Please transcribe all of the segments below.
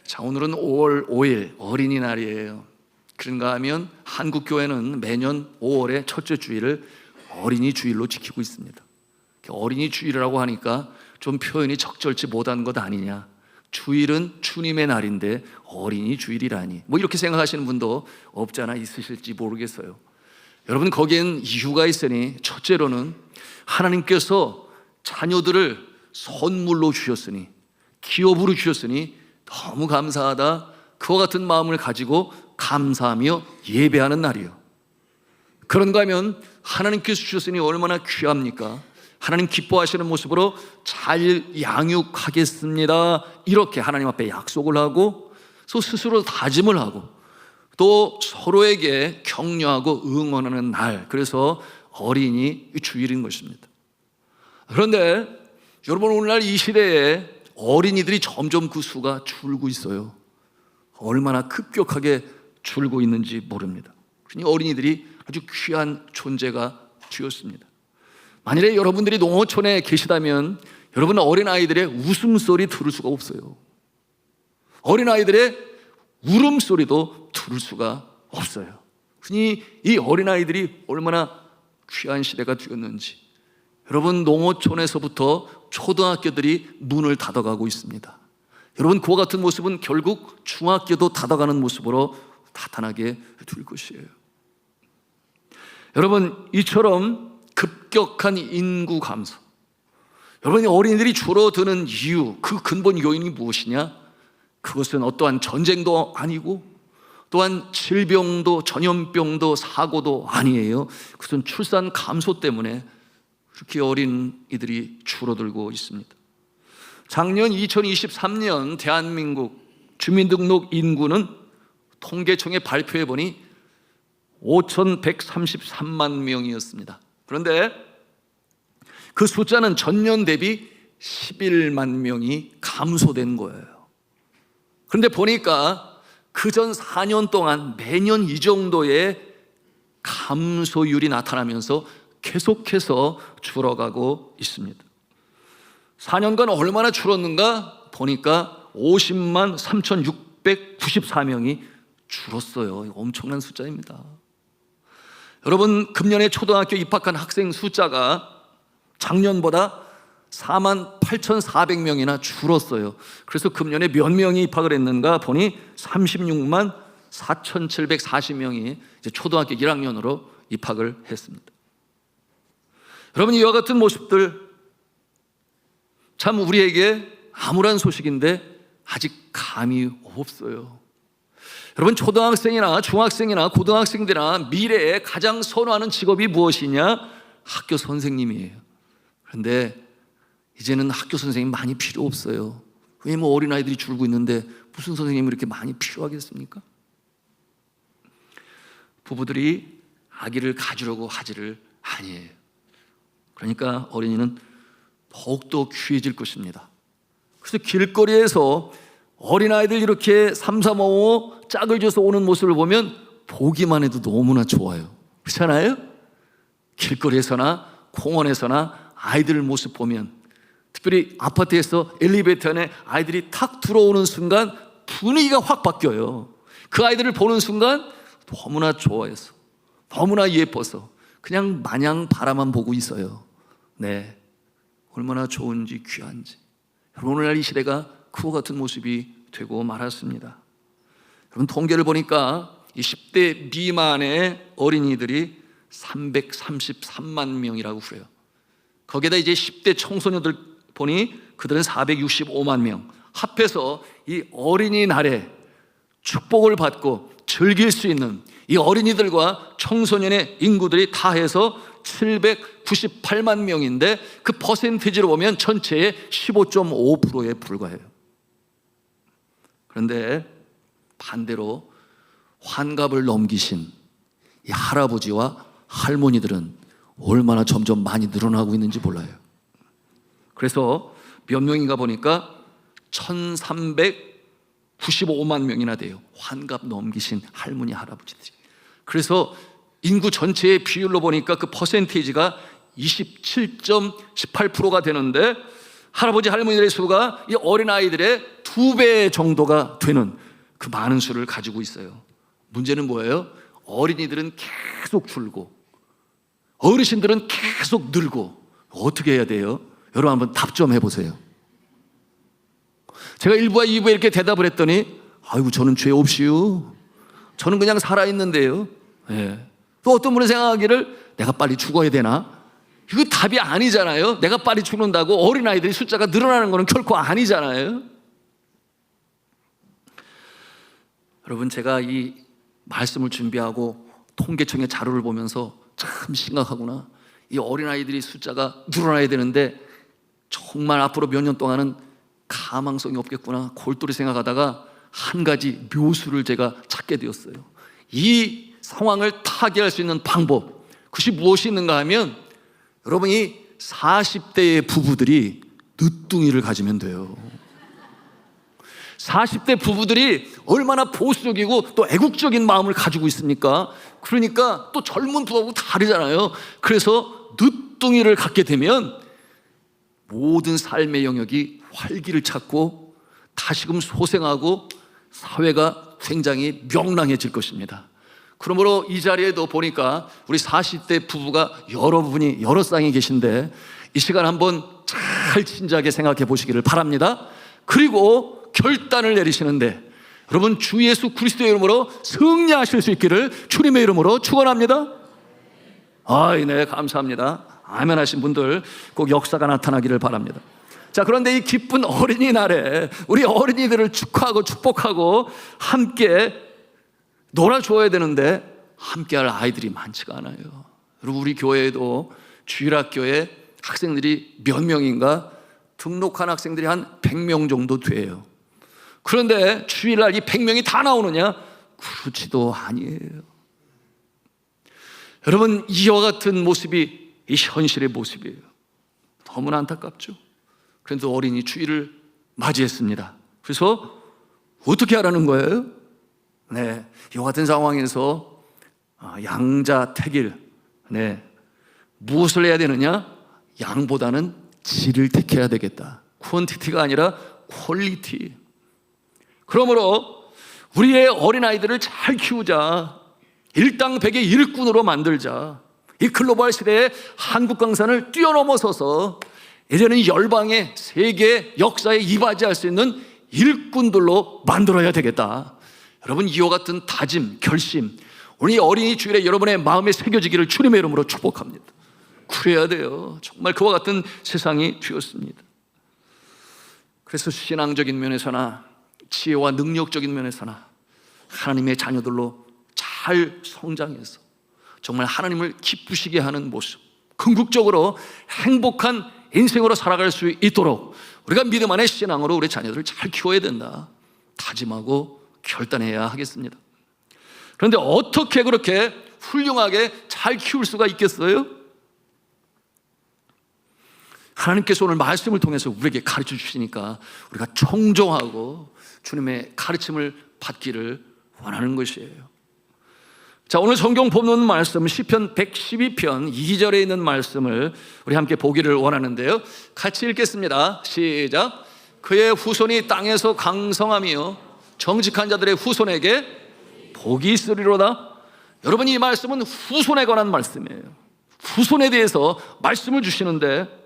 자, 오늘은 5월 5일 어린이날이에요. 그런가 하면 한국교회는 매년 5월의 첫째 주일을 어린이 주일로 지키고 있습니다. 어린이 주일이라고 하니까 좀 표현이 적절치 못한 것 아니냐, 주일은 주님의 날인데 어린이 주일이라니, 뭐 이렇게 생각하시는 분도 없지 않아 있으실지 모르겠어요. 여러분, 거기엔 이유가 있으니, 첫째로는 하나님께서 자녀들을 선물로 주셨으니, 기업으로 주셨으니 너무 감사하다, 그와 같은 마음을 가지고 감사하며 예배하는 날이에요. 그런가 하면 하나님께서 주셨으니 얼마나 귀합니까? 하나님 기뻐하시는 모습으로 잘 양육하겠습니다, 이렇게 하나님 앞에 약속을 하고, 또 스스로 다짐을 하고, 또 서로에게 격려하고 응원하는 날, 그래서 어린이 주일인 것입니다. 그런데 여러분, 오늘날 이 시대에 어린이들이 점점 그 수가 줄고 있어요. 얼마나 급격하게 줄고 있는지 모릅니다. 그러니 어린이들이 아주 귀한 존재가 되었습니다. 만일에 여러분들이 농어촌에 계시다면 여러분, 어린아이들의 웃음소리 들을 수가 없어요. 어린아이들의 울음소리도 들을 수가 없어요. 그러니 이 어린아이들이 얼마나 귀한 시대가 되었는지. 여러분, 농어촌에서부터 초등학교들이 문을 닫아가고 있습니다. 여러분, 그와 같은 모습은 결국 중학교도 닫아가는 모습으로 나타나게 될 것이에요. 여러분, 이처럼 급격한 인구 감소, 여러분, 어린이들이 줄어드는 이유, 그 근본 요인이 무엇이냐? 그것은 어떠한 전쟁도 아니고, 또한 질병도 전염병도 사고도 아니에요. 그것은 출산 감소 때문에 그렇게 어린이들이 줄어들고 있습니다. 작년 2023년 대한민국 주민등록 인구는 통계청에 발표해 보니 5,133만 명이었습니다. 그런데 그 숫자는 전년 대비 11만 명이 감소된 거예요. 그런데 보니까 그전 4년 동안 매년 이 정도의 감소율이 나타나면서 계속해서 줄어가고 있습니다. 4년간 얼마나 줄었는가 보니까 50만 3,694명이 줄었어요. 엄청난 숫자입니다. 여러분, 금년에 초등학교 입학한 학생 숫자가 작년보다 4만 8,400명이나 줄었어요. 그래서 금년에 몇 명이 입학을 했는가 보니 36만 4,740명이 이제 초등학교 1학년으로 입학을 했습니다. 여러분, 이와 같은 모습들 참 우리에게 암울한 소식인데 아직 감이 없어요. 여러분, 초등학생이나 중학생이나 고등학생들이나 미래에 가장 선호하는 직업이 무엇이냐? 학교 선생님이에요. 그런데 이제는 학교 선생님 많이 필요 없어요. 왜냐면 어린아이들이 줄고 있는데 무슨 선생님이 이렇게 많이 필요하겠습니까? 부부들이 아기를 가지려고 하지를 아니에요. 그러니까 어린이는 더욱더 귀해질 것입니다. 그래서 길거리에서 어린아이들 이렇게 삼삼오오 짝을 져서 오는 모습을 보면 보기만 해도 너무나 좋아요. 그렇잖아요? 길거리에서나 공원에서나 아이들 모습 보면, 특별히 아파트에서 엘리베이터 안에 아이들이 탁 들어오는 순간 분위기가 확 바뀌어요. 그 아이들을 보는 순간 너무나 좋아해서, 너무나 예뻐서 그냥 마냥 바라만 보고 있어요. 네, 얼마나 좋은지 귀한지. 여러분, 오늘날 이 시대가 그와 같은 모습이 되고 말았습니다. 여러분, 통계를 보니까 이 10대 미만의 어린이들이 333만 명이라고 그래요. 거기에다 이제 10대 청소년들 보니 그들은 465만 명. 합해서 이 어린이날에 축복을 받고 즐길 수 있는 이 어린이들과 청소년의 인구들이 다 해서 798만 명인데 그 퍼센티지로 보면 전체의 15.5%에 불과해요. 그런데 반대로 환갑을 넘기신 이 할아버지와 할머니들은 얼마나 점점 많이 늘어나고 있는지 몰라요. 그래서 몇 명인가 보니까 1,395만 명이나 돼요. 환갑 넘기신 할머니, 할아버지들이. 그래서 인구 전체의 비율로 보니까 그 퍼센테이지가 27.18%가 되는데, 할아버지 할머니들의 수가 이 어린아이들의 2배 정도가 되는 그 많은 수를 가지고 있어요. 문제는 뭐예요? 어린이들은 계속 줄고 어르신들은 계속 늘고. 어떻게 해야 돼요? 여러분 한번 답 좀 해보세요. 제가 1부와 2부에 이렇게 대답을 했더니, 아이고 저는 죄 없이요, 저는 그냥 살아있는데요. 예. 또 어떤 분은 생각하기를 내가 빨리 죽어야 되나? 이거 답이 아니잖아요. 내가 빨리 죽는다고 어린아이들이 숫자가 늘어나는 것은 결코 아니잖아요. 여러분, 제가 이 말씀을 준비하고 통계청의 자료를 보면서 참 심각하구나, 이 어린아이들이 숫자가 늘어나야 되는데 정말 앞으로 몇 년 동안은 가망성이 없겠구나, 골똘히 생각하다가 한 가지 묘수를 제가 찾게 되었어요. 이 상황을 타개할 수 있는 방법, 그것이 무엇이 있는가 하면, 여러분이 40대의 부부들이 늦둥이를 가지면 돼요. 40대 부부들이 얼마나 보수적이고 또 애국적인 마음을 가지고 있습니까? 그러니까 또 젊은 부부하고 다르잖아요. 그래서 늦둥이를 갖게 되면 모든 삶의 영역이 활기를 찾고 다시금 소생하고 사회가 굉장히 명랑해질 것입니다. 그러므로 이 자리에도 보니까 우리 40대 부부가 여러 쌍이 계신데, 이 시간 한번 잘 진지하게 생각해 보시기를 바랍니다. 그리고 결단을 내리시는데, 여러분 주 예수 그리스도의 이름으로 승리하실 수 있기를 주님의 이름으로 축원합니다. 네, 감사합니다. 아멘 하신 분들 꼭 역사가 나타나기를 바랍니다. 자, 그런데 이 기쁜 어린이날에 우리 어린이들을 축하하고 축복하고 함께 놀아줘야 되는데 함께할 아이들이 많지가 않아요. 여러분, 우리 교회에도 주일학교에 학생들이 몇 명인가, 등록한 학생들이 한 100명 정도 돼요. 그런데 주일날 이 100명이 다 나오느냐? 그렇지도 아니에요. 여러분, 이와 같은 모습이 이 현실의 모습이에요. 너무나 안타깝죠. 그런데 어린이 주일을 맞이했습니다. 그래서 어떻게 하라는 거예요? 네, 이와 같은 상황에서 양자택일, 무엇을 해야 되느냐? 양보다는 질을 택해야 되겠다. 퀀티티가 아니라 퀄리티. 그러므로 우리의 어린아이들을 잘 키우자. 일당백의 일꾼으로 만들자. 이 글로벌 시대에 한국 강산을 뛰어넘어서서 이제는 열방의 세계 역사에 이바지할 수 있는 일꾼들로 만들어야 되겠다. 여러분, 이와 같은 다짐, 결심, 오늘 이 어린이 주일에 여러분의 마음에 새겨지기를 주님의 이름으로 축복합니다. 그래야 돼요. 정말 그와 같은 세상이 되었습니다. 그래서 신앙적인 면에서나 지혜와 능력적인 면에서나 하나님의 자녀들로 잘 성장해서 정말 하나님을 기쁘시게 하는 모습, 궁극적으로 행복한 인생으로 살아갈 수 있도록 우리가 믿음 안의 신앙으로 우리 자녀들을 잘 키워야 된다. 다짐하고 결단해야 하겠습니다. 그런데 어떻게 그렇게 훌륭하게 잘 키울 수가 있겠어요? 하나님께서 오늘 말씀을 통해서 우리에게 가르쳐 주시니까 우리가 청종하고 주님의 가르침을 받기를 원하는 것이에요. 자, 오늘 성경 본문 말씀 시편 112편 2절에 있는 말씀을 우리 함께 보기를 원하는데요. 같이 읽겠습니다. 시작. 그의 후손이 땅에서 강성하며 정직한 자들의 후손에게 복이 있으리로다. 여러분, 이 말씀은 후손에 관한 말씀이에요. 후손에 대해서 말씀을 주시는데,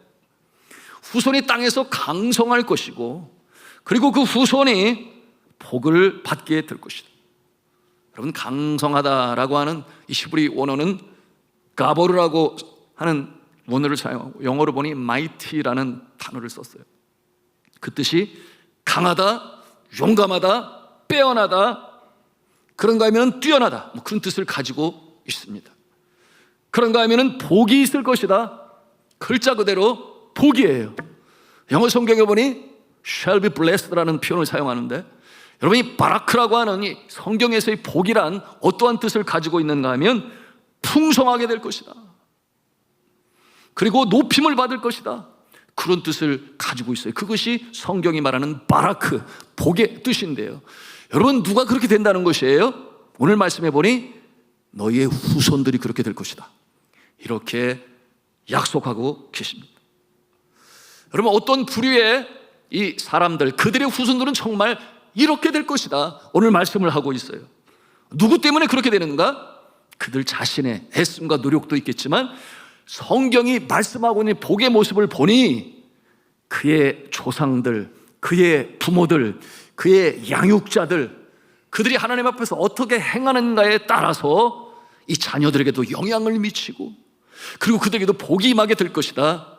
후손이 땅에서 강성할 것이고, 그리고 그 후손이 복을 받게 될 것이다. 여러분, 강성하다라고 하는 이 히브리 원어는 가보르라고 하는 원어를 사용하고, 영어로 보니 mighty라는 단어를 썼어요. 그 뜻이 강하다, 용감하다, 빼어나다, 그런가 하면 뛰어나다, 그런 뜻을 가지고 있습니다. 그런가 하면 복이 있을 것이다. 글자 그대로 복이에요. 영어 성경에 보니 shall be blessed라는 표현을 사용하는데, 여러분이 바라크라고 하는 이 성경에서의 복이란 어떠한 뜻을 가지고 있는가 하면 풍성하게 될 것이다, 그리고 높임을 받을 것이다, 그런 뜻을 가지고 있어요. 그것이 성경이 말하는 바라크, 복의 뜻인데요. 여러분, 누가 그렇게 된다는 것이에요? 오늘 말씀해 보니 너희의 후손들이 그렇게 될 것이다. 이렇게 약속하고 계십니다. 여러분, 어떤 부류의 이 사람들, 그들의 후손들은 정말 이렇게 될 것이다, 오늘 말씀을 하고 있어요. 누구 때문에 그렇게 되는가? 그들 자신의 애씀과 노력도 있겠지만 성경이 말씀하고 있는 복의 모습을 보니 그의 조상들, 그의 부모들, 그의 양육자들, 그들이 하나님 앞에서 어떻게 행하는가에 따라서 이 자녀들에게도 영향을 미치고, 그리고 그들에게도 복이 임하게 될 것이다,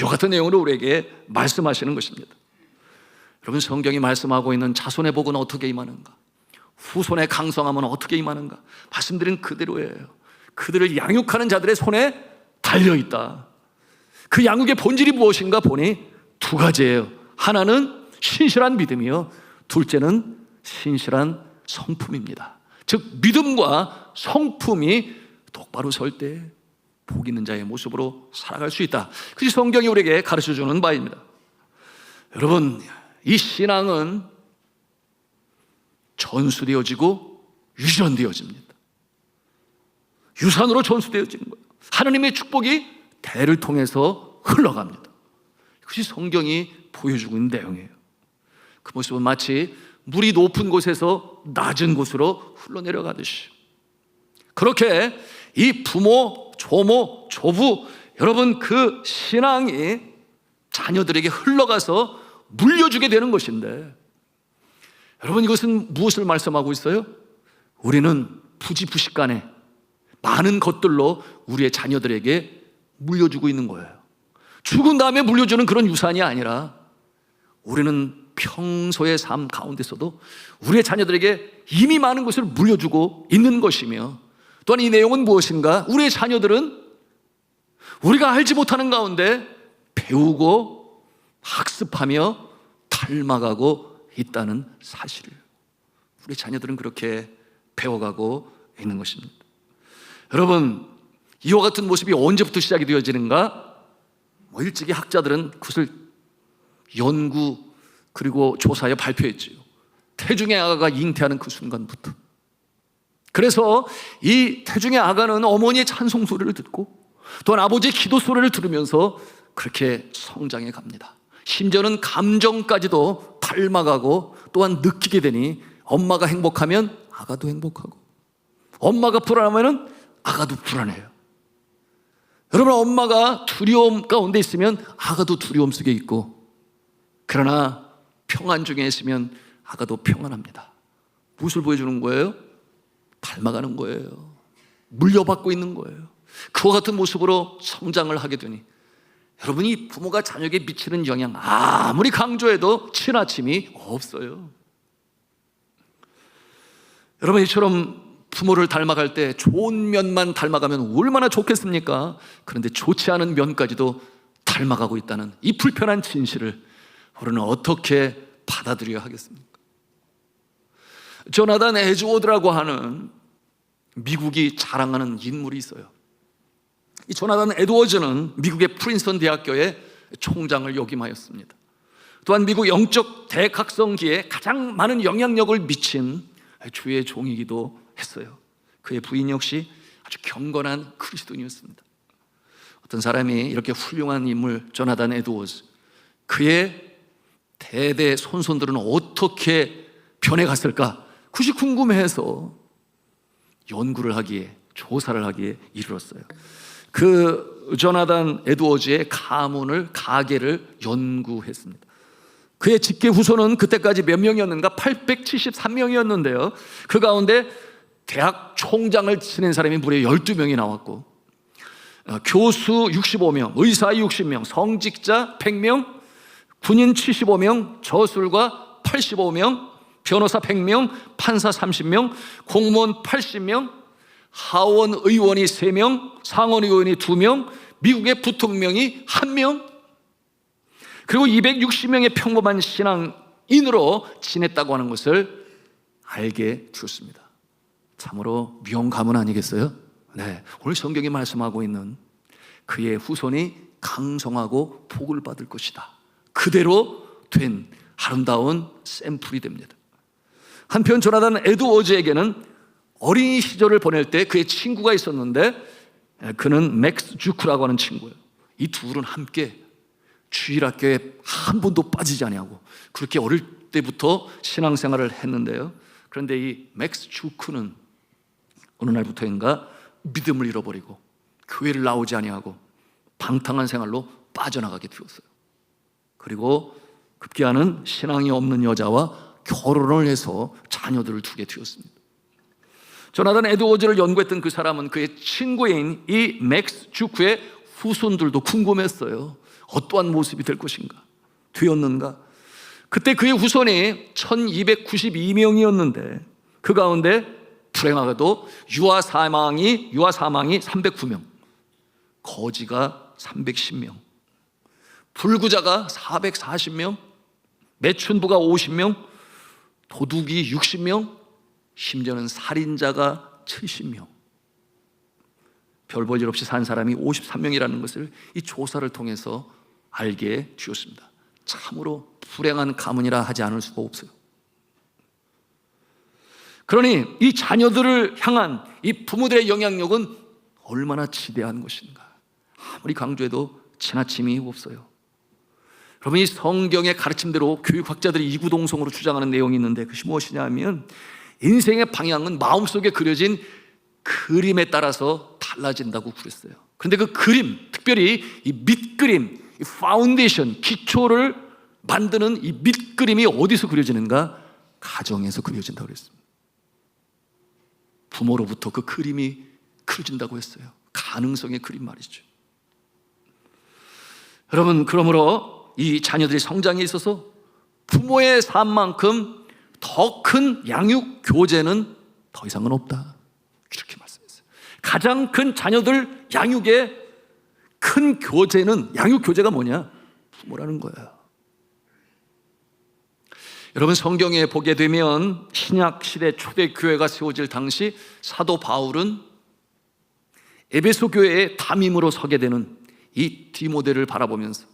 이와 같은 내용으로 우리에게 말씀하시는 것입니다. 여러분, 성경이 말씀하고 있는 자손의 복은 어떻게 임하는가, 후손의 강성함은 어떻게 임하는가, 말씀드린 그대로예요. 그들을 양육하는 자들의 손에 달려있다. 그 양육의 본질이 무엇인가 보니 두 가지예요. 하나는 신실한 믿음이요, 둘째는 신실한 성품입니다. 즉, 믿음과 성품이 똑바로 설 때 복 있는 자의 모습으로 살아갈 수 있다. 그것이 성경이 우리에게 가르쳐주는 바입니다. 여러분, 이 신앙은 전수되어지고 유전되어집니다. 유산으로 전수되어지는 거예요. 하나님의 축복이 대를 통해서 흘러갑니다. 그것이 성경이 보여주고 있는 내용이에요. 그 모습은 마치 물이 높은 곳에서 낮은 곳으로 흘러내려가듯이, 그렇게 이 부모, 조모, 조부, 여러분, 그 신앙이 자녀들에게 흘러가서 물려주게 되는 것인데, 여러분, 이것은 무엇을 말씀하고 있어요? 우리는 부지부식간에 많은 것들로 우리의 자녀들에게 물려주고 있는 거예요. 죽은 다음에 물려주는 그런 유산이 아니라 우리는 평소의 삶 가운데서도 우리의 자녀들에게 이미 많은 것을 물려주고 있는 것이며, 또한 이 내용은 무엇인가? 우리의 자녀들은 우리가 알지 못하는 가운데 배우고 학습하며 닮아가고 있다는 사실을, 우리 자녀들은 그렇게 배워가고 있는 것입니다. 여러분, 이와 같은 모습이 언제부터 시작이 되어지는가? 일찍이 학자들은 그것을 연구 그리고 조사하여 발표했지요. 태중의 아가가 잉태하는 그 순간부터. 그래서 이 태중의 아가는 어머니의 찬송 소리를 듣고 또한 아버지의 기도 소리를 들으면서 그렇게 성장해 갑니다. 심지어는 감정까지도 닮아가고 또한 느끼게 되니, 엄마가 행복하면 아가도 행복하고, 엄마가 불안하면 아가도 불안해요. 여러분, 엄마가 두려움 가운데 있으면 아가도 두려움 속에 있고, 그러나 평안 중에 있으면 아가도 평안합니다. 무엇을 보여주는 거예요? 닮아가는 거예요. 물려받고 있는 거예요. 그와 같은 모습으로 성장을 하게 되니, 여러분이 부모가 자녀에게 미치는 영향 아무리 강조해도 지나침이 없어요. 여러분, 이처럼 부모를 닮아갈 때 좋은 면만 닮아가면 얼마나 좋겠습니까? 그런데 좋지 않은 면까지도 닮아가고 있다는 이 불편한 진실을 우리는 어떻게 받아들여야 하겠습니까? 조나단 에드워드라고 하는 미국이 자랑하는 인물이 있어요. 이 조나단 에드워즈는 미국의 프린스턴 대학교의 총장을 역임하였습니다. 또한 미국 영적 대각성기에 가장 많은 영향력을 미친 주의 종이기도 했어요. 그의 부인 역시 아주 경건한 그리스도인이었습니다. 어떤 사람이 이렇게 훌륭한 인물 조나단 에드워즈, 그의 대대 손손들은 어떻게 변해갔을까? 그것이 궁금해서 연구를 하기에, 조사를 하기에 이르렀어요. 그 조나단 에드워즈의 가계를 연구했습니다. 그의 직계 후손은 그때까지 몇 명이었는가? 873명이었는데요 그 가운데 대학 총장을 지낸 사람이 무려 12명이 나왔고, 교수 65명, 의사 60명, 성직자 100명, 군인 75명, 저술가 85명, 변호사 100명, 판사 30명, 공무원 80명, 하원 의원이 3명, 상원 의원이 2명, 미국의 부통령이 1명, 그리고 260명의 평범한 신앙인으로 지냈다고 하는 것을 알게 되었습니다. 참으로 미운 가문 아니겠어요? 네, 오늘 성경이 말씀하고 있는 그의 후손이 강성하고 복을 받을 것이다, 그대로 된 아름다운 샘플이 됩니다. 한편 조나단 에드워즈에게는 어린이 시절을 보낼 때 그의 친구가 있었는데 그는 맥스 주크라고 하는 친구예요. 이 둘은 함께 주일학교에 한 번도 빠지지 아니하고 그렇게 어릴 때부터 신앙생활을 했는데요. 그런데 이 맥스 주크는 어느 날부터인가 믿음을 잃어버리고 교회를 나오지 아니하고 방탕한 생활로 빠져나가게 되었어요. 그리고 급기야는 신앙이 없는 여자와 결혼을 해서 자녀들을 두게 되었습니다. 조나단 에드워즈를 연구했던 그 사람은 그의 친구인 이 맥스 주크의 후손들도 궁금했어요. 어떠한 모습이 될 것인가, 되었는가. 그때 그의 후손이 1292명이었는데 그 가운데 불행하게도 유아 사망이 309명, 거지가 310명, 불구자가 440명, 매춘부가 50명, 도둑이 60명, 심지어는 살인자가 70명. 별 볼 일 없이 산 사람이 53명이라는 것을 이 조사를 통해서 알게 되었습니다. 참으로 불행한 가문이라 하지 않을 수가 없어요. 그러니 이 자녀들을 향한 이 부모들의 영향력은 얼마나 지대한 것인가. 아무리 강조해도 지나침이 없어요. 여러분, 이 성경의 가르침대로 교육학자들이 이구동성으로 주장하는 내용이 있는데 그것이 무엇이냐 하면 인생의 방향은 마음속에 그려진 그림에 따라서 달라진다고 그랬어요. 그런데 그 그림, 특별히 이 밑그림, 이 파운데이션, 기초를 만드는 이 밑그림이 어디서 그려지는가? 가정에서 그려진다고 그랬습니다. 부모로부터 그 그림이 그려진다고 했어요. 가능성의 그림 말이죠. 여러분, 그러므로 이 자녀들의 성장에 있어서 부모의 삶만큼 더 큰 양육 교재는 더 이상은 없다, 이렇게 말씀했어요. 가장 큰 자녀들 양육의 큰 교재는, 양육 교재가 뭐냐? 부모라는 거예요. 여러분, 성경에 보게 되면 신약 시대 초대교회가 세워질 당시 사도 바울은 에베소 교회의 담임으로 서게 되는 이 디모데를 바라보면서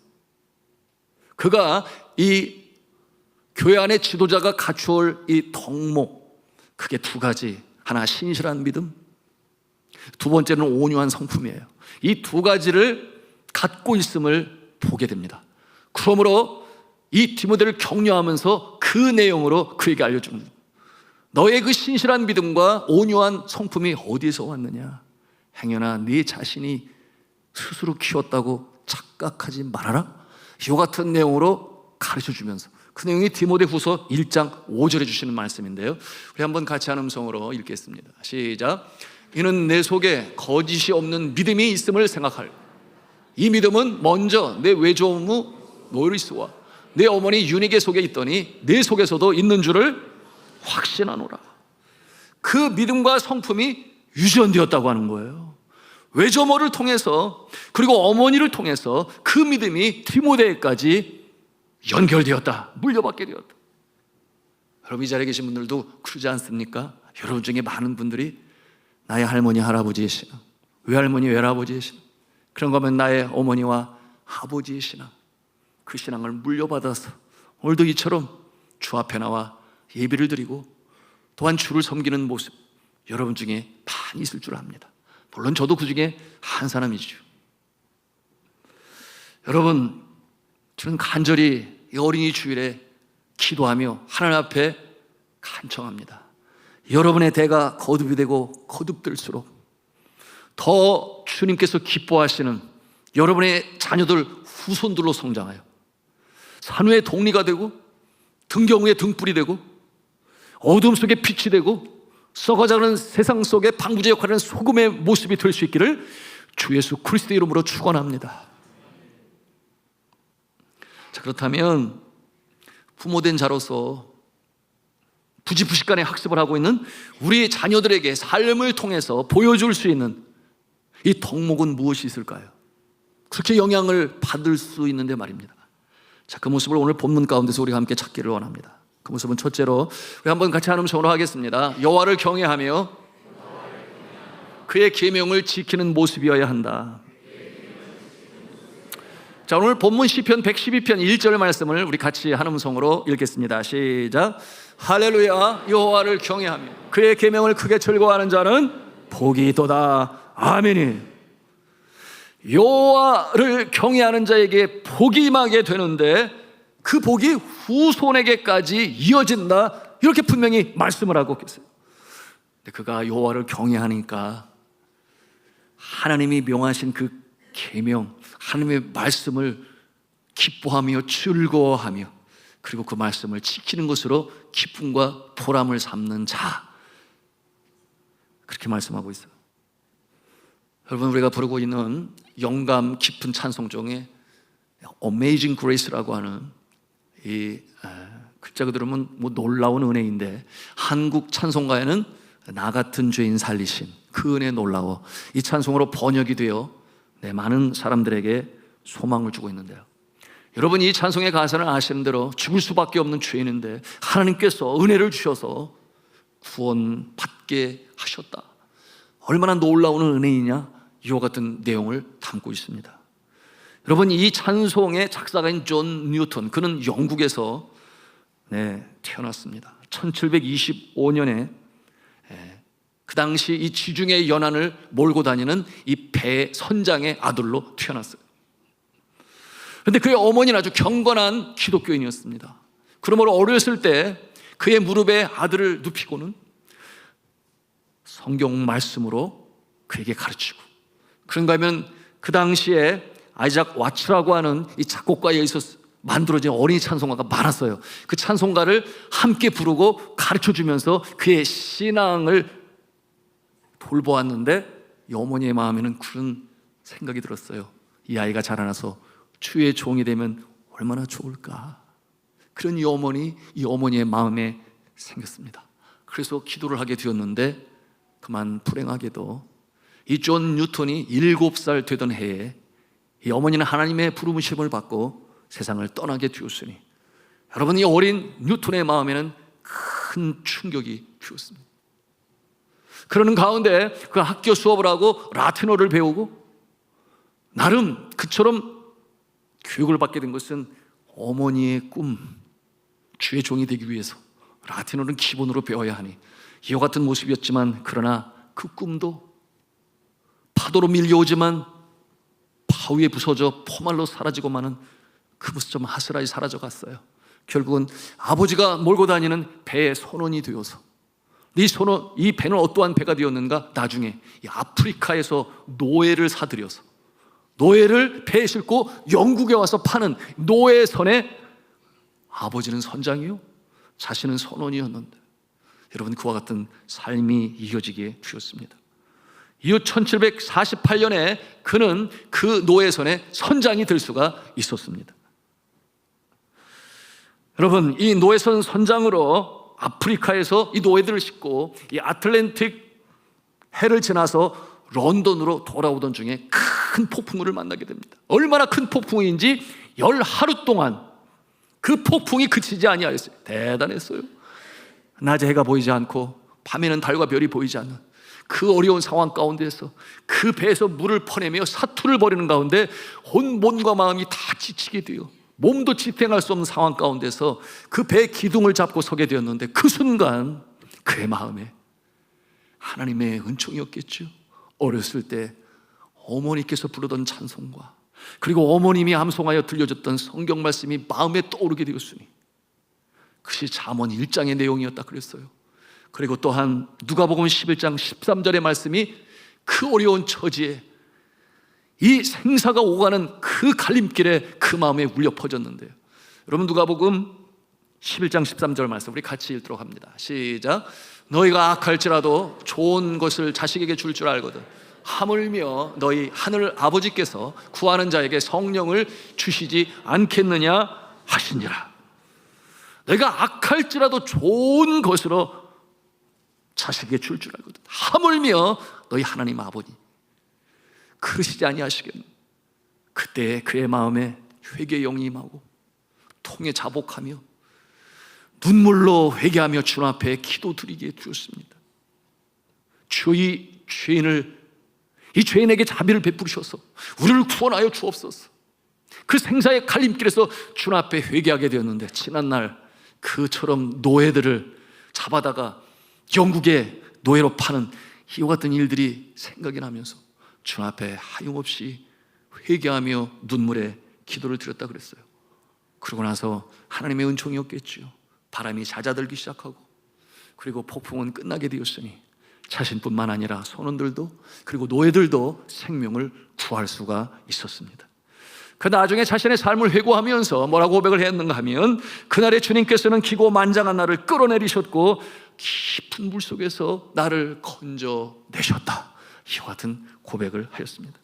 그가 이 교회 안에 지도자가 갖추올 이 덕목, 그게 두 가지. 하나 신실한 믿음, 두 번째는 온유한 성품이에요. 이 두 가지를 갖고 있음을 보게 됩니다. 그러므로 이 디모데를 격려하면서 그 내용으로 그에게 알려줍니다. 너의 그 신실한 믿음과 온유한 성품이 어디에서 왔느냐? 행여나 네 자신이 스스로 키웠다고 착각하지 말아라. 이와 같은 내용으로 가르쳐주면서 그 내용이 디모데후서 1장 5절에 주시는 말씀인데요. 우리 한번 같이 한 음성으로 읽겠습니다. 시작. 이는 내 속에 거짓이 없는 믿음이 있음을 생각할. 이 믿음은 먼저 내 외조부 노리스와 내 어머니 유니게 속에 있더니 내 속에서도 있는 줄을 확신하노라. 그 믿음과 성품이 유전되었다고 하는 거예요. 외조모를 통해서, 그리고 어머니를 통해서 그 믿음이 디모데까지 연결되었다, 물려받게 되었다. 여러분, 이 자리에 계신 분들도 그러지 않습니까? 여러분 중에 많은 분들이 나의 할머니 할아버지의 신앙, 외할머니 외할아버지의 신앙, 그런 거면 나의 어머니와 아버지의 신앙, 그 신앙을 물려받아서 오늘도 이처럼 주 앞에 나와 예배를 드리고 또한 주를 섬기는 모습 여러분 중에 많이 있을 줄 압니다. 물론 저도 그 중에 한 사람이죠. 여러분, 저는 간절히 이 어린이 주일에 기도하며 하나님 앞에 간청합니다. 여러분의 대가 거듭이 되고 거듭될수록 더 주님께서 기뻐하시는 여러분의 자녀들 후손들로 성장하여 산후의 동리가 되고 등경우의 등불이 되고 어둠 속에 빛이 되고 썩어가는 세상 속에 방부제 역할을 하는 소금의 모습이 될 수 있기를 주 예수 그리스도의 이름으로 축원합니다. 자, 그렇다면 부모된 자로서 부지부식간에 학습을 하고 있는 우리 자녀들에게 삶을 통해서 보여줄 수 있는 이 덕목은 무엇이 있을까요? 그렇게 영향을 받을 수 있는데 말입니다. 자, 그 모습을 오늘 본문 가운데서 우리가 함께 찾기를 원합니다. 그 모습은 첫째로 우리 한번 같이 한 음성으로 하겠습니다. 여호와를 경외하며 그의 계명을 지키는 모습이어야 한다. 자, 오늘 본문 시편 112편 1절 말씀을 우리 같이 한 음성으로 읽겠습니다. 시작. 할렐루야. 여호와를 경외하며 그의 계명을 크게 즐거워하는 자는 복이 있도다. 아멘이. 여호와를 경외하는 자에게 복이 임하게 되는데 그 복이 후손에게까지 이어진다, 이렇게 분명히 말씀을 하고 계세요. 근데 그가 여호와를 경외하니까 하나님이 명하신 그 계명, 하나님의 말씀을 기뻐하며 즐거워하며 그리고 그 말씀을 지키는 것으로 기쁨과 보람을 삼는 자, 그렇게 말씀하고 있어요. 여러분, 우리가 부르고 있는 영감 깊은 찬송 중에 Amazing Grace라고 하는 이 글자 그대로면 뭐 놀라운 은혜인데, 한국 찬송가에는 나 같은 죄인 살리심, 그 은혜 놀라워, 이 찬송으로 번역이 되어 많은 사람들에게 소망을 주고 있는데요. 여러분, 이 찬송의 가사를 아시는 대로 죽을 수밖에 없는 죄인인데 하나님께서 은혜를 주셔서 구원받게 하셨다. 얼마나 놀라운 은혜이냐, 이와 같은 내용을 담고 있습니다. 여러분, 이 찬송의 작사가인 존 뉴턴, 그는 영국에서 태어났습니다. 1725년에 그 당시 이 지중해 연안을 몰고 다니는 이 배 선장의 아들로 태어났어요. 그런데 그의 어머니는 아주 경건한 기독교인이었습니다. 그러므로 어렸을 때 그의 무릎에 아들을 눕히고는 성경 말씀으로 그에게 가르치고, 그런가 하면 그 당시에 아이작 와츠라고 하는 이 작곡가에 의해서 만들어진 어린이 찬송가가 많았어요. 그 찬송가를 함께 부르고 가르쳐주면서 그의 신앙을 돌보았는데, 이 어머니의 마음에는 그런 생각이 들었어요. 이 아이가 자라나서 주의 종이 되면 얼마나 좋을까. 그런 이 어머니의 마음에 생겼습니다. 그래서 기도를 하게 되었는데, 그만 불행하게도 이 존 뉴턴이 7살 되던 해에 이 어머니는 하나님의 부르심을 받고 세상을 떠나게 되었으니, 여러분, 이 어린 뉴턴의 마음에는 큰 충격이 되었습니다. 그러는 가운데 그 학교 수업을 하고 라틴어를 배우고 나름 그처럼 교육을 받게 된 것은 어머니의 꿈, 주의 종이 되기 위해서 라틴어는 기본으로 배워야 하니 이와 같은 모습이었지만, 그러나 그 꿈도 파도로 밀려오지만 바위에 부서져 포말로 사라지고 마는 그 모습 좀 하스라이 사라져갔어요. 결국은 아버지가 몰고 다니는 배의 선원이 되어서, 이 배는 어떠한 배가 되었는가, 나중에 이 아프리카에서 노예를 사들여서 노예를 배에 싣고 영국에 와서 파는 노예선에 아버지는 선장이요, 자신은 선원이었는데, 여러분, 그와 같은 삶이 이어지게 되었습니다. 이후 1748년에 그는 그 노예선의 선장이 될 수가 있었습니다. 여러분, 이 노예선 선장으로 아프리카에서 이 노예들을 싣고 이 아틀랜틱 해를 지나서 런던으로 돌아오던 중에 큰 폭풍우를 만나게 됩니다. 얼마나 큰 폭풍인지 10하루 동안 그 폭풍이 그치지 아니하였어요. 대단했어요. 낮에 해가 보이지 않고 밤에는 달과 별이 보이지 않는 그 어려운 상황 가운데서 그 배에서 물을 퍼내며 사투를 벌이는 가운데 온 몸과 마음이 다 지치게 돼요. 몸도 지탱할 수 없는 상황 가운데서 그 배의 기둥을 잡고 서게 되었는데, 그 순간 그의 마음에 하나님의 은총이었겠죠. 어렸을 때 어머니께서 부르던 찬송과 그리고 어머님이 암송하여 들려줬던 성경 말씀이 마음에 떠오르게 되었으니, 그것이 잠언 1장의 내용이었다 그랬어요. 그리고 또한 누가복음 11장 13절의 말씀이 그 어려운 처지에 이 생사가 오가는 그 갈림길에 그 마음에 울려 퍼졌는데요. 여러분, 누가복음 11장 13절 말씀 우리 같이 읽도록 합니다. 시작. 너희가 악할지라도 좋은 것을 자식에게 줄 줄 알거든 하물며 너희 하늘 아버지께서 구하는 자에게 성령을 주시지 않겠느냐 하시니라. 너희가 악할지라도 좋은 것으로 자식에게 줄 줄 알거든 하물며 너희 하나님 아버지 그러시지 아니하시겠느냐. 그때 그의 마음에 회개의 영이 임하고 통에 자복하며 눈물로 회개하며 주님 앞에 기도드리게 되었습니다. 주 이 죄인에게 자비를 베푸셔서 우리를 구원하여 주옵소서. 그 생사의 갈림길에서 주님 앞에 회개하게 되었는데, 지난날 그처럼 노예들을 잡아다가 영국의 노예로 파는 이와 같은 일들이 생각이 나면서 주님 앞에 하염없이 회개하며 눈물에 기도를 드렸다 그랬어요. 그러고 나서 하나님의 은총이었겠죠. 바람이 잦아들기 시작하고, 그리고 폭풍은 끝나게 되었으니 자신뿐만 아니라 선원들도 그리고 노예들도 생명을 구할 수가 있었습니다. 그 나중에 자신의 삶을 회고하면서 뭐라고 고백을 했는가 하면, 그날에 주님께서는 기고만장한 나를 끌어내리셨고 깊은 물 속에서 나를 건져내셨다, 이와 같은 고백을 하였습니다.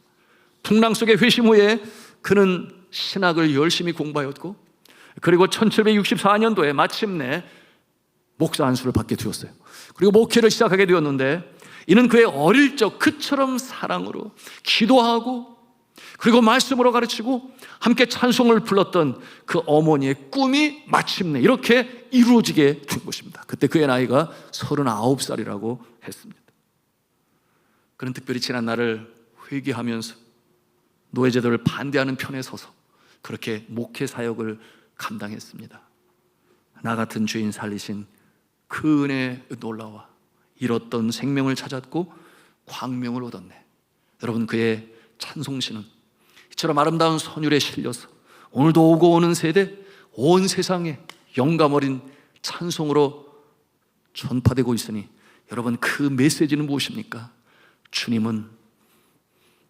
풍랑 속의 회심 후에 그는 신학을 열심히 공부하였고, 그리고 1764년도에 마침내 목사 안수를 받게 되었어요. 그리고 목회를 시작하게 되었는데, 이는 그의 어릴 적 그처럼 사랑으로 기도하고 그리고 말씀으로 가르치고 함께 찬송을 불렀던 그 어머니의 꿈이 마침내 이렇게 이루어지게 된 것입니다. 그때 그의 나이가 39살이라고 했습니다. 그는 특별히 지난 날을 회개하면서 노예제도를 반대하는 편에 서서 그렇게 목회 사역을 감당했습니다. 나 같은 죄인 살리신 그 은혜의 놀라와 잃었던 생명을 찾았고 광명을 얻었네. 여러분, 그의 찬송시는 이처럼 아름다운 선율에 실려서 오늘도 오고 오는 세대, 온 세상에 영감 어린 찬송으로 전파되고 있으니, 여러분, 그 메시지는 무엇입니까? 주님은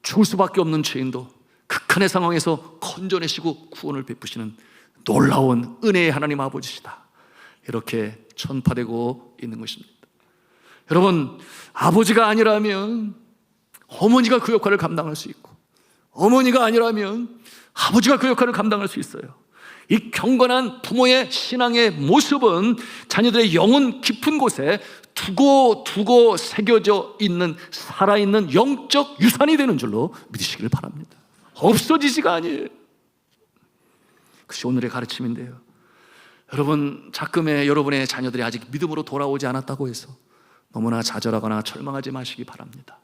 죽을 수밖에 없는 죄인도 극한의 상황에서 건져내시고 구원을 베푸시는 놀라운 은혜의 하나님 아버지시다, 이렇게 전파되고 있는 것입니다. 여러분, 아버지가 아니라면 어머니가 그 역할을 감당할 수 있고, 어머니가 아니라면 아버지가 그 역할을 감당할 수 있어요. 이 경건한 부모의 신앙의 모습은 자녀들의 영혼 깊은 곳에 두고 새겨져 있는 살아있는 영적 유산이 되는 줄로 믿으시길 바랍니다. 없어지지가 아니에요. 그것이 오늘의 가르침인데요. 여러분, 자금에 여러분의 자녀들이 아직 믿음으로 돌아오지 않았다고 해서 너무나 좌절하거나 절망하지 마시기 바랍니다.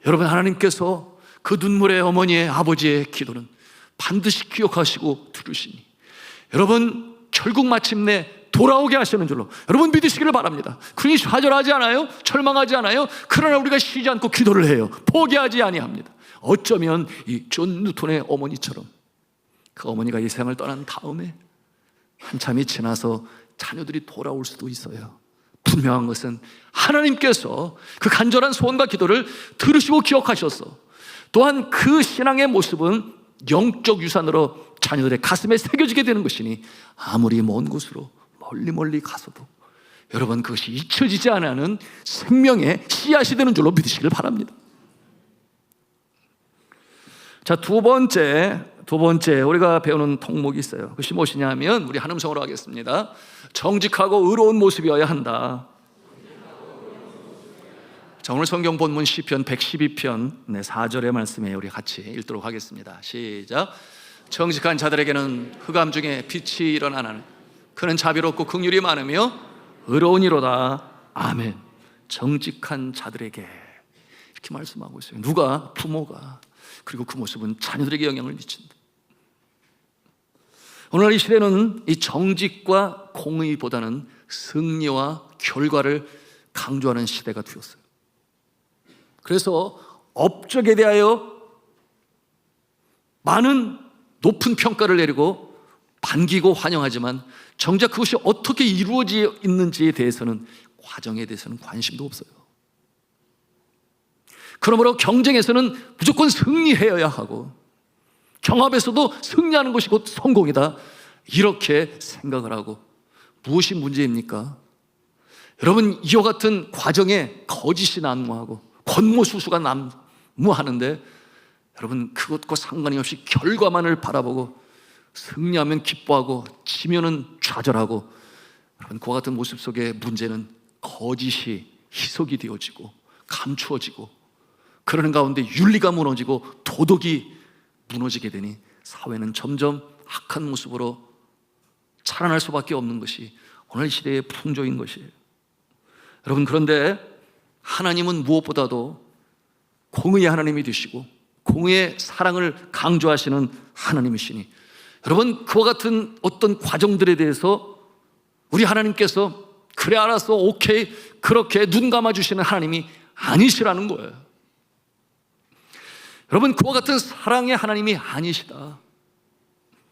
여러분, 하나님께서 그 눈물의 어머니의 아버지의 기도는 반드시 기억하시고 들으시니, 여러분 결국 마침내 돌아오게 하시는 줄로 여러분 믿으시기를 바랍니다. 그러니 좌절하지 않아요? 절망하지 않아요? 그러나 우리가 쉬지 않고 기도를 해요. 포기하지 아니합니다. 어쩌면 이 존 뉴턴의 어머니처럼 그 어머니가 이 세상을 떠난 다음에 한참이 지나서 자녀들이 돌아올 수도 있어요. 분명한 것은 하나님께서 그 간절한 소원과 기도를 들으시고 기억하셔서, 또한 그 신앙의 모습은 영적 유산으로 자녀들의 가슴에 새겨지게 되는 것이니, 아무리 먼 곳으로 멀리 가서도 여러분 그것이 잊혀지지 않는 생명의 씨앗이 되는 줄로 믿으시길 바랍니다. 자, 두 번째 우리가 배우는 통목이 있어요. 그것이 무엇이냐 하면, 우리 한음성으로 하겠습니다. 정직하고 의로운 모습이어야 한다. 자, 오늘 성경 본문 시편 112편 4절의 말씀에 우리 같이 읽도록 하겠습니다. 시작. 정직한 자들에게는 흑암 중에 빛이 일어나나니 그는 자비롭고 긍휼이 많으며 의로우니로다. 아멘. 정직한 자들에게, 이렇게 말씀하고 있어요. 누가? 부모가. 그리고 그 모습은 자녀들에게 영향을 미친다. 오늘 이 시대는 이 정직과 공의보다는 승리와 결과를 강조하는 시대가 되었어요. 그래서 업적에 대하여 많은 높은 평가를 내리고 반기고 환영하지만, 정작 그것이 어떻게 이루어져 있는지에 대해서는, 과정에 대해서는 관심도 없어요. 그러므로 경쟁에서는 무조건 승리해야 하고, 경합에서도 승리하는 것이 곧 성공이다, 이렇게 생각을 하고, 무엇이 문제입니까? 여러분, 이와 같은 과정에 거짓이 난무하고 권모수수가 난무하는데, 여러분 그것과 상관이 없이 결과만을 바라보고 승리하면 기뻐하고 지면은 좌절하고, 여러분 그와 같은 모습 속에 문제는 거짓이 희석이 되어지고 감추어지고, 그러는 가운데 윤리가 무너지고 도덕이 무너지게 되니 사회는 점점 악한 모습으로 자라날 수밖에 없는 것이 오늘 시대의 풍조인 것이에요. 여러분, 그런데 하나님은 무엇보다도 공의의 하나님이 되시고 공의의 사랑을 강조하시는 하나님이시니, 여러분, 그와 같은 어떤 과정들에 대해서 우리 하나님께서 그래 알았어, 오케이, 그렇게 눈 감아주시는 하나님이 아니시라는 거예요. 여러분, 그와 같은 사랑의 하나님이 아니시다.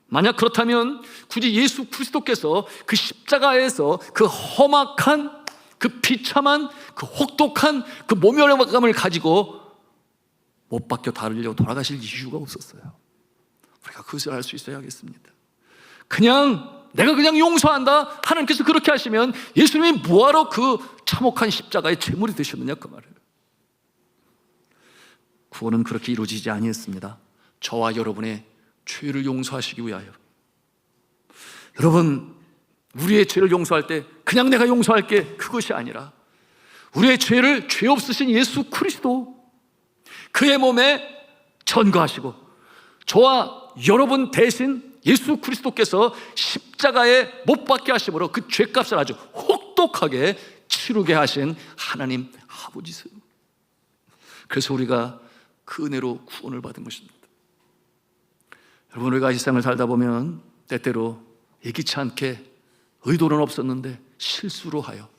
만약 그렇다면 굳이 예수 그리스도께서 그 십자가에서 그 험악한, 그 비참한, 그 혹독한 그 모멸감을 가지고 못 박혀 달려 돌아가실 이유가 없었어요. 우리가 그것을 알 수 있어야겠습니다. 내가 그냥 용서한다, 하나님께서 그렇게 하시면 예수님이 뭐하러 그 참혹한 십자가의 제물이 되셨느냐, 그 말이에요. 구원은 그렇게 이루어지지 아니했습니다. 저와 여러분의 죄를 용서하시기 위하여. 여러분, 우리의 죄를 용서할 때 그냥 내가 용서할게, 그것이 아니라 우리의 죄를 죄 없으신 예수 그리스도, 그의 몸에 전거하시고 저와 여러분 대신 예수 그리스도께서 십자가에 못 박게 하심으로 그 죄값을 아주 혹독하게 치르게 하신 하나님 아버지세요. 그래서 우리가 그 은혜로 구원을 받은 것입니다. 여러분, 우리가 이 세상을 살다 보면 때때로 예기치 않게 의도는 없었는데 실수로 하여,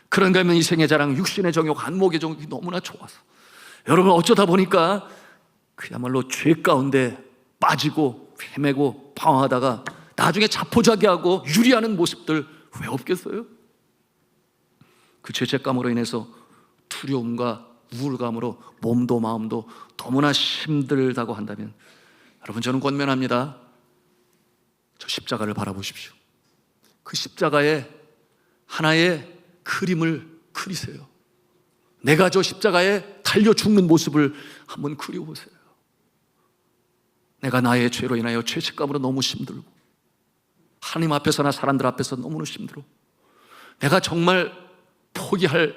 그런가 하면 인생의 자랑, 육신의 정욕, 안목의 정욕이 너무나 좋아서 여러분 어쩌다 보니까 그야말로 죄 가운데 빠지고 헤매고 방황하다가 나중에 자포자기하고 유리하는 모습들 왜 없겠어요? 그 죄책감으로 인해서 두려움과 우울감으로 몸도 마음도 너무나 힘들다고 한다면, 여러분, 저는 권면합니다. 저 십자가를 바라보십시오. 그 십자가에 하나의 그림을 그리세요. 내가 저 십자가에 달려 죽는 모습을 한번 그려보세요. 내가 나의 죄로 인하여 죄책감으로 너무 힘들고, 하나님 앞에서나 사람들 앞에서 너무나 힘들어, 내가 정말 포기할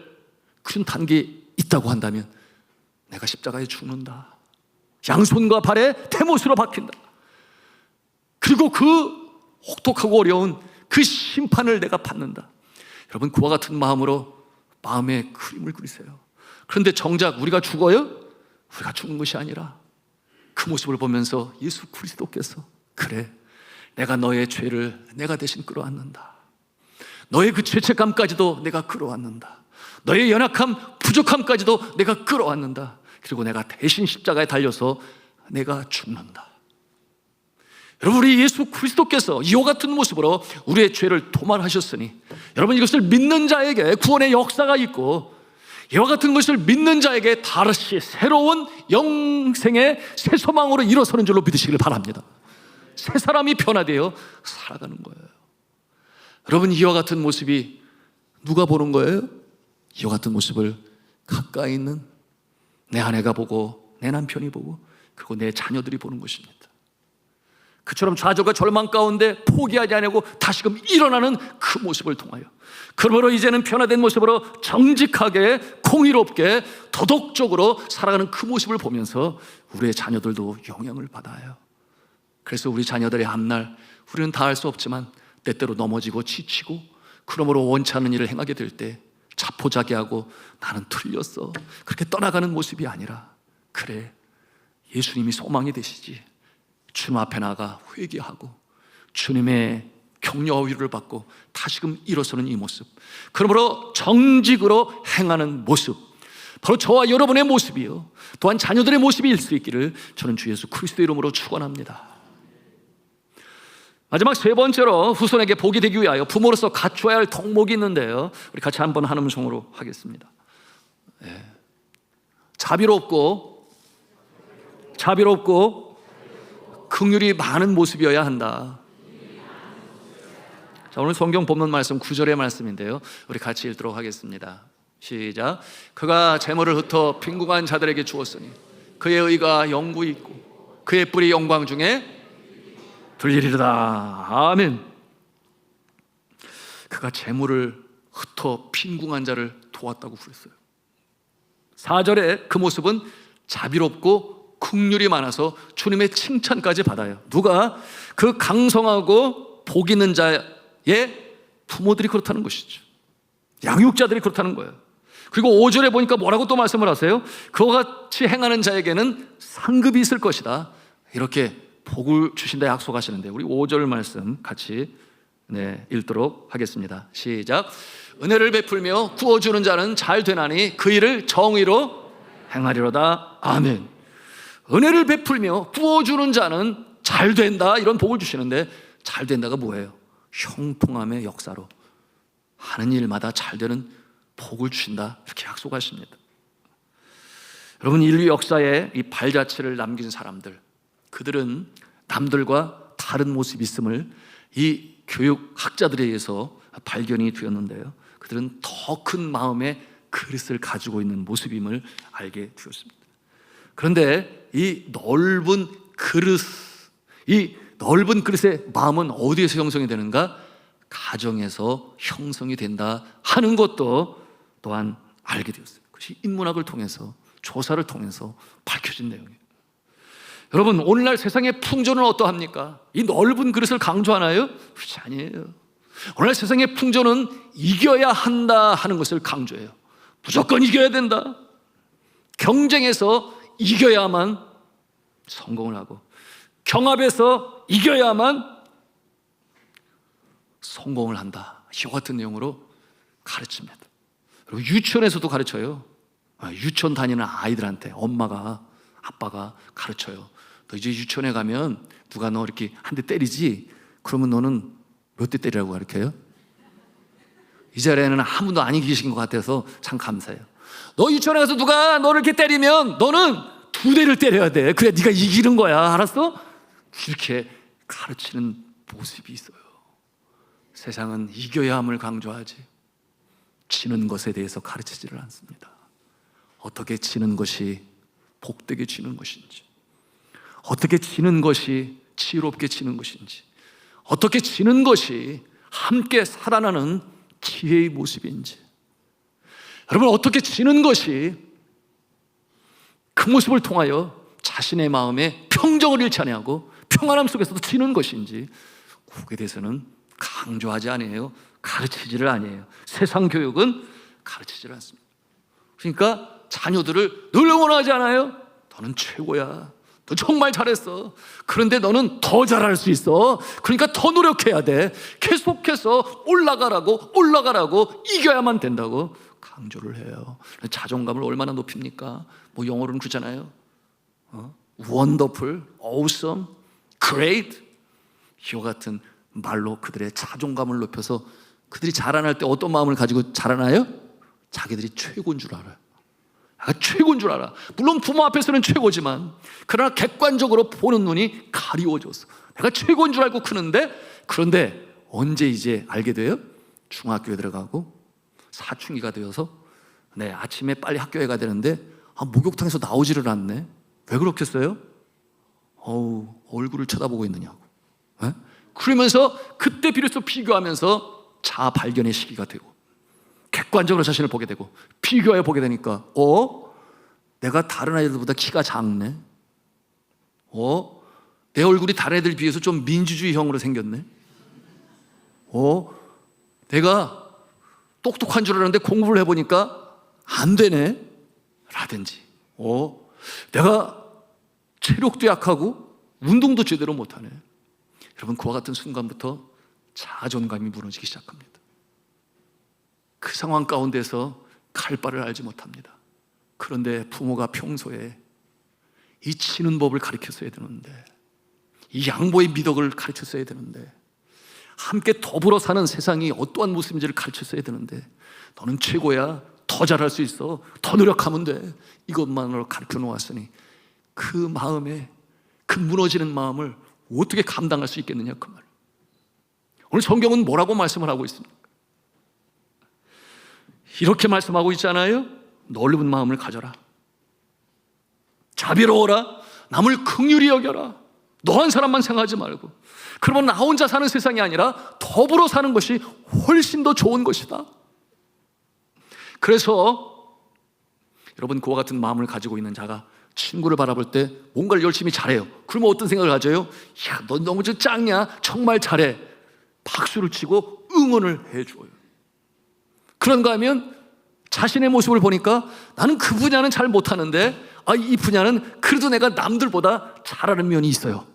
그런 단계에 있다고 한다면 내가 십자가에 죽는다, 양손과 발에 대못으로 박힌다, 그리고 그 혹독하고 어려운 그 심판을 내가 받는다. 여러분, 그와 같은 마음으로 마음의 그림을 그리세요. 그런데 정작 우리가 죽어요? 우리가 죽는 것이 아니라 그 모습을 보면서 예수 그리스도께서, 그래, 내가 너의 죄를 내가 대신 끌어안는다, 너의 그 죄책감까지도 내가 끌어안는다, 너의 연약함, 부족함까지도 내가 끌어안는다, 그리고 내가 대신 십자가에 달려서 내가 죽는다. 여러분, 우리 예수 그리스도께서 이와 같은 모습으로 우리의 죄를 도말하셨으니, 여러분, 이것을 믿는 자에게 구원의 역사가 있고, 이와 같은 것을 믿는 자에게 다시 새로운 영생의 새 소망으로 일어서는 줄로 믿으시길 바랍니다. 새 사람이 변화되어 살아가는 거예요. 여러분, 이와 같은 모습이 누가 보는 거예요? 이와 같은 모습을 가까이 있는 내 아내가 보고, 내 남편이 보고, 그리고 내 자녀들이 보는 것입니다. 그처럼 좌절과 절망 가운데 포기하지 않고 다시금 일어나는 그 모습을 통하여, 그러므로 이제는 변화된 모습으로 정직하게, 공의롭게, 도덕적으로 살아가는 그 모습을 보면서 우리의 자녀들도 영향을 받아요. 그래서 우리 자녀들의 앞날, 우리는 다 할 수 없지만 때때로 넘어지고 지치고, 그러므로 원치 않는 일을 행하게 될 때 자포자기하고 나는 틀렸어, 그렇게 떠나가는 모습이 아니라, 그래, 예수님이 소망이 되시지, 주님 앞에 나가 회개하고 주님의 격려와 위로를 받고 다시금 일어서는 이 모습, 그러므로 정직으로 행하는 모습, 바로 저와 여러분의 모습이요, 또한 자녀들의 모습일 수 있기를 저는 주 예수 그리스도의 이름으로 축원합니다. 마지막 세 번째로 후손에게 복이 되기 위하여 부모로서 갖춰야 할 덕목이 있는데요, 우리 같이 한번 한 음성으로 하겠습니다. 자비롭고 긍휼이 많은 모습이어야 한다. 자, 오늘 성경 본문 말씀 9절의 말씀인데요, 우리 같이 읽도록 하겠습니다. 시작. 그가 재물을 흩어 빈궁한 자들에게 주었으니 그의 의가 영구히 있고 그의 뿔이 영광 중에 들리리로다. 아멘. 그가 재물을 흩어 빈궁한 자를 도왔다고 그랬어요. 4절에 그 모습은 자비롭고 긍휼이 많아서 주님의 칭찬까지 받아요. 누가? 그 강성하고 복 있는 자의 부모들이 그렇다는 것이죠. 양육자들이 그렇다는 거예요. 그리고 5절에 보니까 뭐라고 또 말씀을 하세요? 그와 같이 행하는 자에게는 상급이 있을 것이다. 이렇게 복을 주신다 약속하시는데, 우리 5절 말씀 같이 읽도록 하겠습니다. 시작. 은혜를 베풀며 구워주는 자는 잘 되나니 그 일을 정의로 행하리로다. 아멘. 은혜를 베풀며 구워주는 자는 잘 된다, 이런 복을 주시는데, 잘 된다가 뭐예요? 형통함의 역사로 하는 일마다 잘 되는 복을 주신다, 이렇게 약속하십니다. 여러분, 인류 역사에 이 발자취를 남긴 사람들, 그들은 남들과 다른 모습이 있음을 이 교육학자들에 의해서 발견이 되었는데요, 그들은 더 큰 마음의 그릇을 가지고 있는 모습임을 알게 되었습니다. 그런데 이 넓은 그릇의 마음은 어디에서 형성이 되는가? 가정에서 형성이 된다 하는 것도 또한 알게 되었어요. 그것이 인문학을 통해서, 조사를 통해서 밝혀진 내용이에요. 여러분, 오늘날 세상의 풍조는 어떠합니까? 이 넓은 그릇을 강조하나요? 그렇지 아니에요. 오늘날 세상의 풍조는 이겨야 한다 하는 것을 강조해요. 무조건 이겨야 된다. 경쟁에서 이겨야만 성공을 하고, 경합에서 이겨야만 성공을 한다, 이와 같은 내용으로 가르칩니다. 그리고 유치원에서도 가르쳐요. 유치원 다니는 아이들한테 엄마가, 아빠가 가르쳐요. 너 이제 유치원에 가면 누가 너 이렇게 한 대 때리지? 그러면 너는 몇 대 때리라고 가르쳐요? 이 자리에는 아무도 안 이기신 것 같아서 참 감사해요. 너 유치원에 가서 누가 너를 이렇게 때리면 너는 2대를 때려야 돼. 그래 네가 이기는 거야. 알았어? 이렇게 가르치는 모습이 있어요. 세상은 이겨야 함을 강조하지, 지는 것에 대해서 가르치지를 않습니다. 어떻게 지는 것이 복되게 지는 것인지, 어떻게 지는 것이 지혜롭게 지는 것인지, 어떻게 지는 것이 함께 살아나는 지혜의 모습인지, 여러분, 어떻게 지는 것이 그 모습을 통하여 자신의 마음에 평정을 잃지 아니하고 평안함 속에서도 지는 것인지, 그에 대해서는 강조하지 아니에요. 가르치지를 아니에요. 세상 교육은 가르치지를 않습니다. 그러니까 자녀들을 늘 응원하지 않아요? 너는 최고야, 너 정말 잘했어. 그런데 너는 더 잘할 수 있어. 그러니까 더 노력해야 돼. 계속해서 올라가라고 이겨야만 된다고 강조를 해요. 자존감을 얼마나 높입니까? 뭐 영어로는 그렇잖아요. wonderful, awesome, great, 이와 같은 말로 그들의 자존감을 높여서, 그들이 자라날 때 어떤 마음을 가지고 자라나요? 자기들이 최고인 줄 알아요. 내가 최고인 줄 알아. 물론 부모 앞에서는 최고지만, 그러나 객관적으로 보는 눈이 가리워져서 내가 최고인 줄 알고 크는데, 그런데 언제 이제 알게 돼요? 중학교에 들어가고 사춘기가 되어서 아침에 빨리 학교에 가야 되는데 목욕탕에서 나오지를 않네. 왜 그렇겠어요? 얼굴을 쳐다보고 있느냐고. 네? 그러면서 그때 비로소 비교하면서 자아 발견의 시기가 되고, 객관적으로 자신을 보게 되고, 비교해 보게 되니까 내가 다른 아이들보다 키가 작네. 내 얼굴이 다른 애들 비해서 좀 민주주의형으로 생겼네. 내가 똑똑한 줄 알았는데 공부를 해보니까 안 되네. 라든지, 내가 체력도 약하고 운동도 제대로 못하네. 여러분, 그와 같은 순간부터 자존감이 무너지기 시작합니다. 그 상황 가운데서 갈 바를 알지 못합니다. 그런데 부모가 평소에 이 치는 법을 가르쳤어야 되는데, 이 양보의 미덕을 가르쳤어야 되는데, 함께 더불어 사는 세상이 어떠한 모습인지를 가르쳤어야 되는데, 너는 최고야, 더 잘할 수 있어, 더 노력하면 돼, 이것만으로 가르쳐 놓았으니 그 마음에, 그 무너지는 마음을 어떻게 감당할 수 있겠느냐, 그 말. 오늘 성경은 뭐라고 말씀을 하고 있습니까? 이렇게 말씀하고 있잖아요. 넓은 마음을 가져라, 자비로워라, 남을 긍휼히 여겨라. 너 한 사람만 생각하지 말고, 그러면 나 혼자 사는 세상이 아니라 더불어 사는 것이 훨씬 더 좋은 것이다. 그래서 여러분, 그와 같은 마음을 가지고 있는 자가 친구를 바라볼 때 뭔가를 열심히 잘해요. 그러면 어떤 생각을 가져요? 야, 넌 너무 짱이야, 정말 잘해. 박수를 치고 응원을 해줘요. 그런가 하면 자신의 모습을 보니까 나는 그 분야는 잘 못하는데 이 분야는 그래도 내가 남들보다 잘하는 면이 있어요.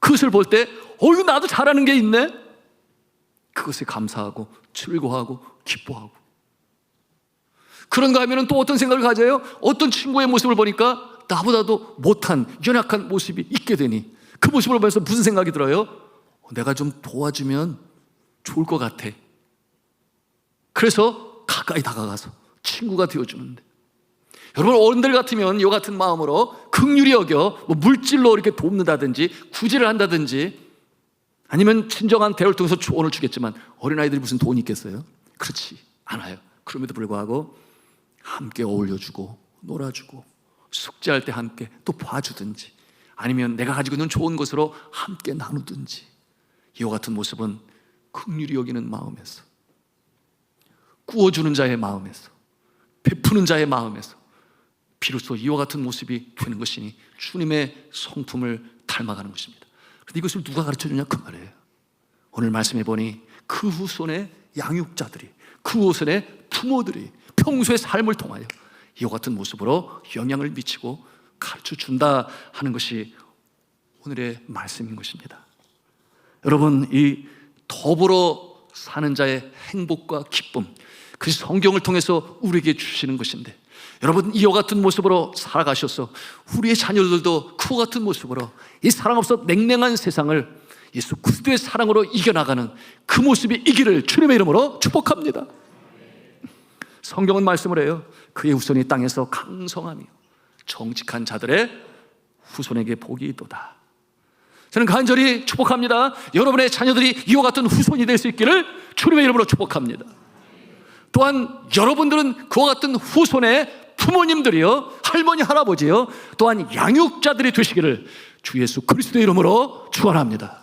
그것을 볼 때 이거 나도 잘하는 게 있네. 그것에 감사하고 즐거워하고 기뻐하고. 그런가 하면 또 어떤 생각을 가져요? 어떤 친구의 모습을 보니까 나보다도 못한 연약한 모습이 있게 되니 그 모습을 보면서 무슨 생각이 들어요? 내가 좀 도와주면 좋을 것 같아. 그래서 가까이 다가가서 친구가 되어주는데, 여러분 어른들 같으면 이 같은 마음으로 긍휼히 여겨 물질로 이렇게 돕는다든지 구제를 한다든지 아니면 친정한 대화를 통해서 조언을 주겠지만 어린아이들이 무슨 돈이 있겠어요? 그렇지 않아요. 그럼에도 불구하고 함께 어울려주고 놀아주고 숙제할 때 함께 또 봐주든지 아니면 내가 가지고 있는 좋은 것으로 함께 나누든지, 이와 같은 모습은 긍휼히 여기는 마음에서, 구워주는 자의 마음에서, 베푸는 자의 마음에서 비로소 이와 같은 모습이 되는 것이니 주님의 성품을 닮아가는 것입니다. 그런데 이것을 누가 가르쳐주냐 그 말이에요. 오늘 말씀해 보니 그 후손의 양육자들이, 그 후손의 부모들이 평소의 삶을 통하여 이와 같은 모습으로 영향을 미치고 가르쳐준다 하는 것이 오늘의 말씀인 것입니다. 여러분, 이 더불어 사는 자의 행복과 기쁨, 그것이 성경을 통해서 우리에게 주시는 것인데, 여러분 이와 같은 모습으로 살아가셔서 우리의 자녀들도 그와 같은 모습으로 이 사랑 없어 냉랭한 세상을 예수 그리스도의 사랑으로 이겨나가는 그 모습이 있기를 주님의 이름으로 축복합니다. 성경은 말씀을 해요. 그의 후손이 땅에서 강성하며 정직한 자들의 후손에게 복이 있도다. 저는 간절히 축복합니다. 여러분의 자녀들이 이와 같은 후손이 될 수 있기를 주님의 이름으로 축복합니다. 또한 여러분들은 그와 같은 후손의 부모님들이요, 할머니 할아버지요, 또한 양육자들이 되시기를 주 예수 그리스도의 이름으로 축원합니다.